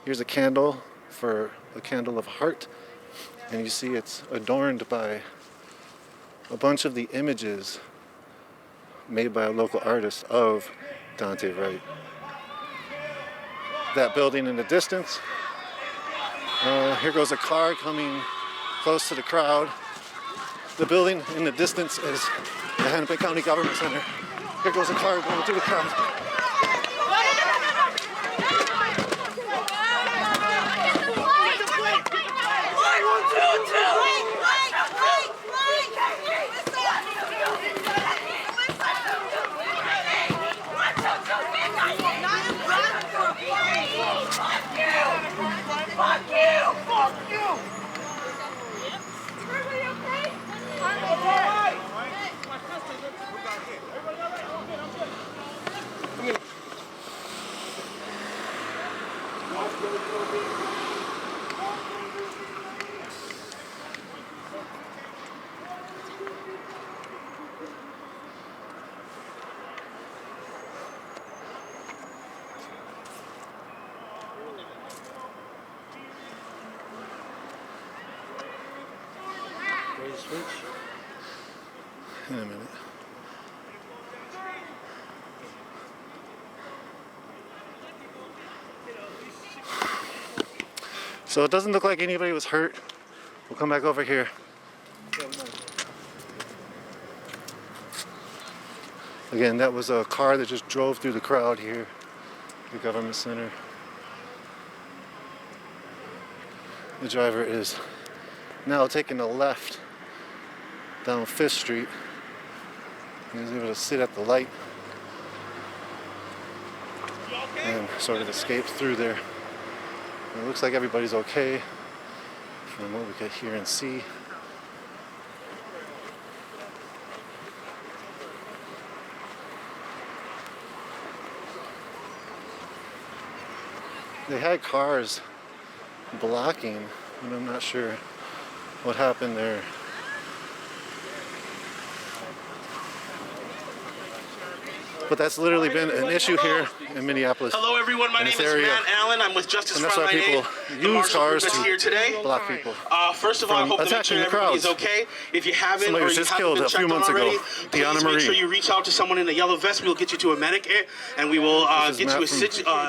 Here's a candle for a candle of heart, and you see it's adorned by a bunch of the images made by a local artist of Daunte Wright. That building in the distance. Here goes a car coming close to the crowd. The building in the distance is the Hennepin County Government Center. Here goes a car going through the crowd. In a minute. So it doesn't look like anybody was hurt. We'll come back over here. Again, that was a car that just drove through the crowd here at the Government Center. The driver is now taking a left down 5th Street. He was able to sit at the light and sort of escape through there. And it looks like everybody's okay from what we could hear and see. They had cars blocking, and I'm not sure what happened there. But that's literally been an issue here in Minneapolis. Hello everyone, my name is Matt Allen. I'm with Justice Frontline Aid. People use cars to here today. block people. First of all, I hope to make sure everybody's okay. If you haven't Somebody or was you just haven't killed been a few checked on months already, ago. please make sure you reach out to someone in a yellow vest. We'll get you to a medic and we will get you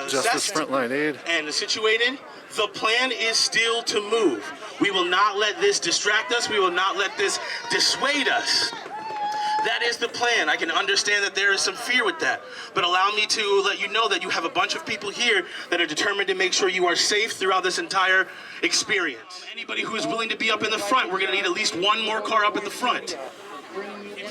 Justice Frontline Aid and situated. The plan is still to move. We will not let this distract us. We will not let this dissuade us. That is the plan. I can understand that there is some fear with that. But allow me to let you know that you have a bunch of people here that are determined to make sure you are safe throughout this entire experience. Anybody who is willing to be up in the front, we're going to need at least one more car up at the front. He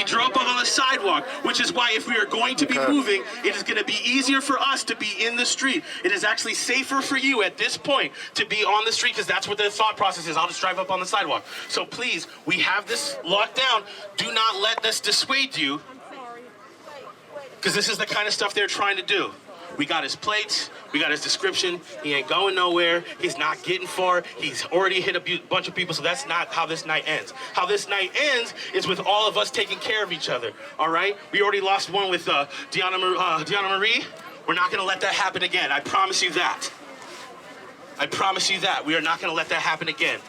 drove up on the sidewalk, which is why if we are going to be moving, it is going to be easier for us to be in the street. It is actually safer for you at this point to be on the street because that's what the thought process is. I'll just drive up on the sidewalk. So please, we have this locked down. Do not let this dissuade you because this is the kind of stuff they're trying to do. We got his plates, we got his description, he ain't going nowhere, he's not getting far, he's already hit a bunch of people, so that's not how this night ends. How this night ends is with all of us taking care of each other, all right? We already lost one with Deanna Marie. We're not gonna let that happen again, I promise you that. I promise you that. We are not gonna let that happen again.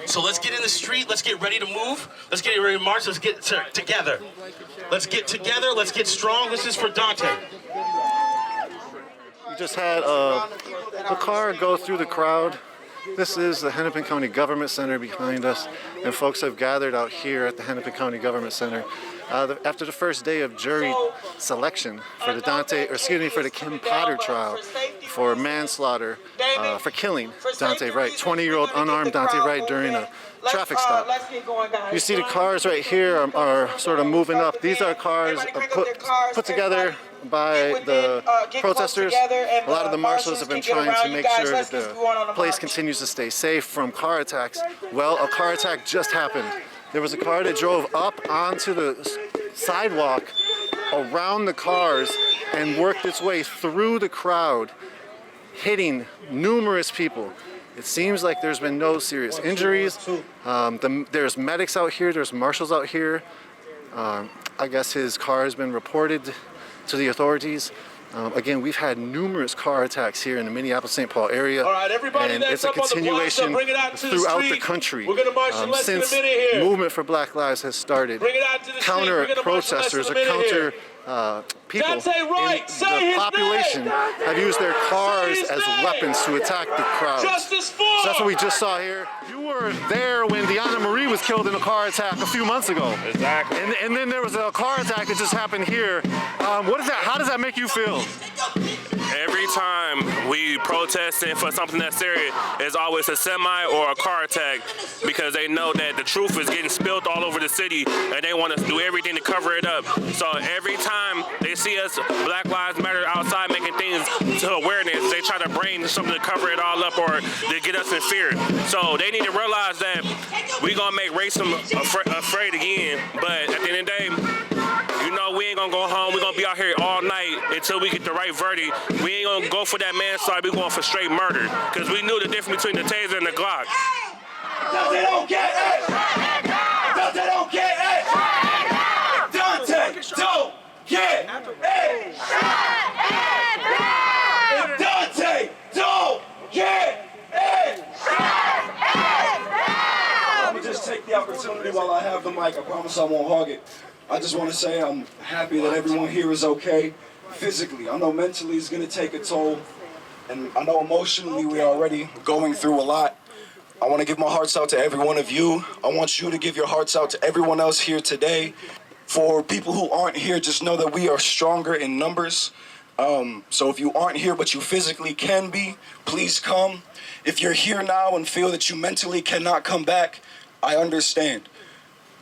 So let's get in the street, let's get ready to move, let's get ready to march, let's get together. Let's get together, let's get strong. This is for Daunte. We just had a car go through the crowd. This is the Hennepin County Government Center behind us, and folks have gathered out here at the Hennepin County Government Center after the first day of jury selection for the Kim Potter trial for manslaughter for killing Daunte Wright, 20-year-old unarmed Daunte Wright during a traffic stop. You see the cars right here are sort of moving up. These are cars put together by the protesters. A lot of the marshals have been trying to make sure that the place continues to stay safe from car attacks. Well, a car attack just happened. There was a car that drove up onto the sidewalk around the cars and worked its way through the crowd, hitting numerous people. It seems like there's been no serious injuries. There's medics out here, there's marshals out here. I guess his car has been reported to the authorities. Again, we've had numerous car attacks here in the Minneapolis-St. Paul area, All right, everybody and that's it's a up on the continuation plaza, bring it out to the throughout the street. country. We're gonna march in less than a Since minute here. movement for Black Lives has started, Bring it out to the street. counter We're gonna march in less than protesters a or minute counter here. people Daunte Wright, in say the his population name. have used their cars his as name. weapons to attack the crowds. Justice for. So that's what we just saw here. You were there when Daunte Marie was killed in a car attack a few months ago. Exactly. And then there was a car attack that just happened here. What is that? How does that make you feel? Every time we protesting for something that's serious, it's always a semi or a car attack because they know that the truth is getting spilled all over the city and they want to do everything to cover it up. So every time they see us, Black Lives Matter, outside making things to awareness, they try to bring something to cover it all up or to get us in fear. So they need to realize that we're going to make racism afraid again. But at the end of the day, you know, we ain't gonna go home. We're gonna be out here all night until we get the right verdict. We ain't gonna go for that manslaughter. We're going for straight murder. Because we knew the difference between the taser and the Glock. Daunte don't get it! Daunte don't get it! Daunte don't get it! Daunte don't get it! I'm gonna just take the opportunity while I have the mic. I promise I won't hog it. I just want to say I'm happy that everyone here is okay physically. I know mentally it's going to take a toll, and I know emotionally we're already going through a lot. I want to give my hearts out to every one of you. I want you to give your hearts out to everyone else here today. For people who aren't here, just know that we are stronger in numbers. So if you aren't here but you physically can be, please come. If you're here now and feel that you mentally cannot come back, I understand.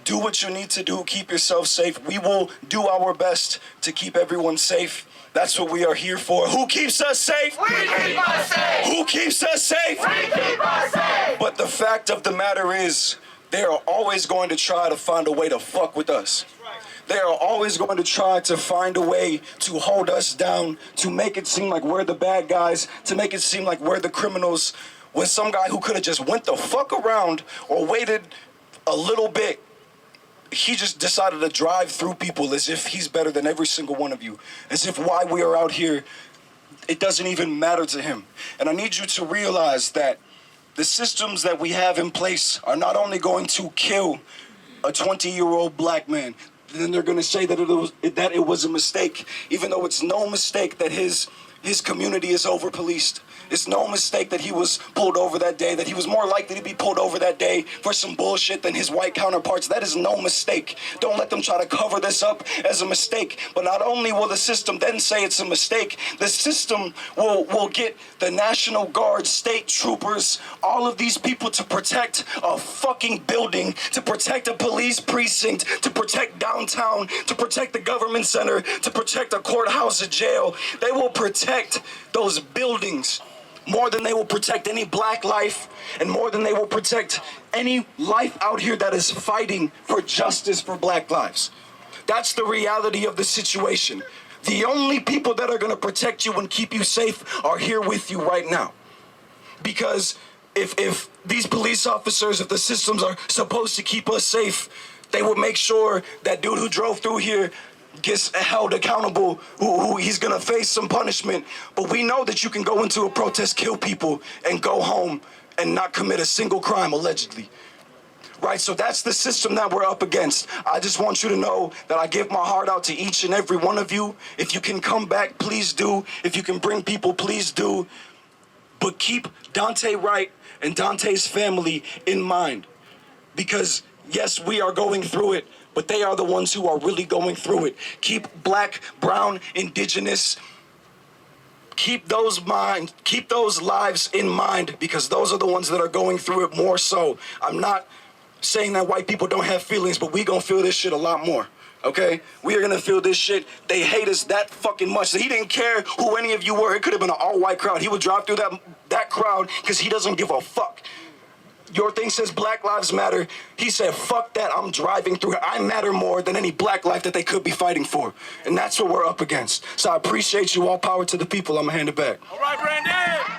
Do what you need to do. Keep yourself safe. We will do our best to keep everyone safe. That's what we are here for. Who keeps us safe? We keep us safe. Who keeps us safe? We keep us safe. But the fact of the matter is, they are always going to try to find a way to fuck with us. They are always going to try to find a way to hold us down, to make it seem like we're the bad guys, to make it seem like we're the criminals, when some guy who could have just went the fuck around or waited a little bit, he just decided to drive through people as if he's better than every single one of you, as if why we are out here, it doesn't even matter to him. And I need you to realize that the systems that we have in place are not only going to kill a 20-year-old black man, then they're going to say that it was a mistake, even though it's no mistake that his community is over-policed. It's no mistake that he was pulled over that day, that he was more likely to be pulled over that day for some bullshit than his white counterparts. That is no mistake. Don't let them try to cover this up as a mistake. But not only will the system then say it's a mistake, the system will get the National Guard, state troopers, all of these people to protect a fucking building, to protect a police precinct, to protect downtown, to protect the government center, to protect a courthouse, a jail. They will protect those buildings more than they will protect any black life, and more than they will protect any life out here that is fighting for justice for black lives. That's the reality of the situation. The only people that are going to protect you and keep you safe are here with you right now. Because if these police officers, if the systems are supposed to keep us safe, they would make sure that dude who drove through here gets held accountable, who he's gonna face some punishment. But we know that you can go into a protest, kill people, and go home and not commit a single crime, allegedly. Right, so that's the system that we're up against. I just want you to know that I give my heart out to each and every one of you. If you can come back, please do. If you can bring people, please do. But keep Daunte Wright and Daunte's family in mind. Because yes, we are going through it, but they are the ones who are really going through it. Keep black, brown, indigenous, keep those lives in mind, because those are the ones that are going through it more so. I'm not saying that white people don't have feelings, but we gonna feel this shit a lot more. Okay? We are gonna feel this shit. They hate us that fucking much. He didn't care who any of you were. It could have been an all-white crowd. He would drive through that crowd because he doesn't give a fuck. Your thing says Black Lives Matter. He said, fuck that, I'm driving through it. I matter more than any black life that they could be fighting for. And that's what we're up against. So I appreciate you. All power to the people. I'm gonna hand it back. All right, Brandon.